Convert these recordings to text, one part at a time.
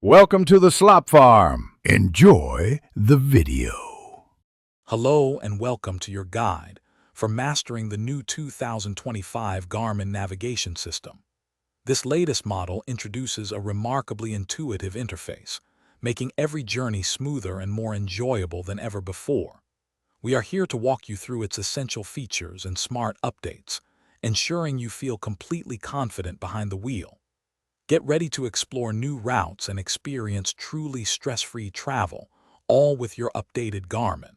Welcome to the Slop Farm. Enjoy the video. Hello and welcome to your guide for mastering the new 2025 Garmin navigation system. This latest model introduces a remarkably intuitive interface, making every journey smoother and more enjoyable than ever before. We are here to walk you through its essential features and smart updates, ensuring you feel completely confident behind the wheel. Get ready to explore new routes and experience truly stress-free travel, all with your updated Garmin.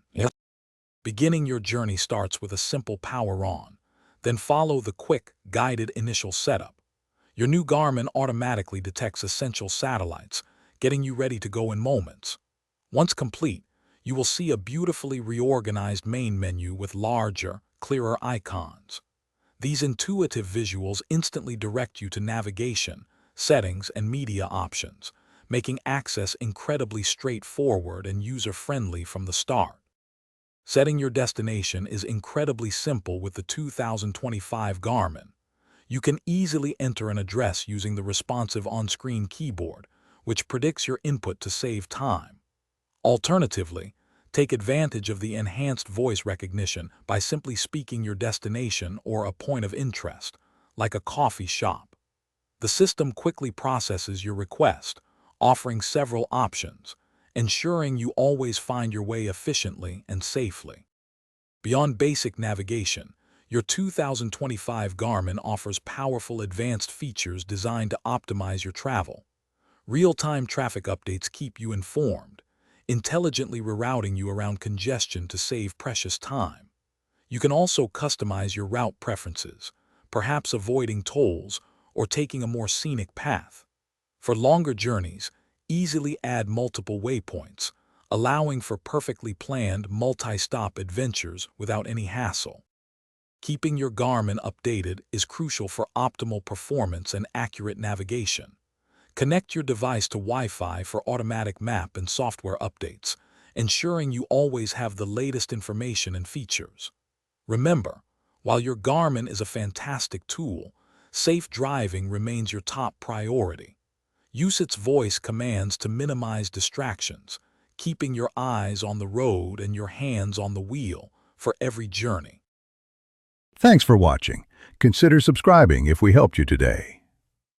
Beginning your journey starts with a simple power on, then follow the quick, guided initial setup. Your new Garmin automatically detects essential satellites, getting you ready to go in moments. Once complete, you will see a beautifully reorganized main menu with larger, clearer icons. These intuitive visuals instantly direct you to navigation, settings, and media options, making access incredibly straightforward and user-friendly from the start. Setting your destination is incredibly simple with the 2025 Garmin. You can easily enter an address using the responsive on-screen keyboard, which predicts your input to save time. Alternatively, take advantage of the enhanced voice recognition by simply speaking your destination or a point of interest, like a coffee shop. The system quickly processes your request, offering several options, ensuring you always find your way efficiently and safely. Beyond basic navigation, your 2025 Garmin offers powerful advanced features designed to optimize your travel. Real-time traffic updates keep you informed, intelligently rerouting you around congestion to save precious time. You can also customize your route preferences, perhaps avoiding tolls or taking a more scenic path. For longer journeys, easily add multiple waypoints, allowing for perfectly planned multi-stop adventures without any hassle. Keeping your Garmin updated is crucial for optimal performance and accurate navigation. Connect your device to Wi-Fi for automatic map and software updates, ensuring you always have the latest information and features. Remember, while your Garmin is a fantastic tool, safe driving remains your top priority. Use its voice commands to minimize distractions, keeping your eyes on the road and your hands on the wheel for every journey. Thanks for watching. Consider subscribing if we helped you today.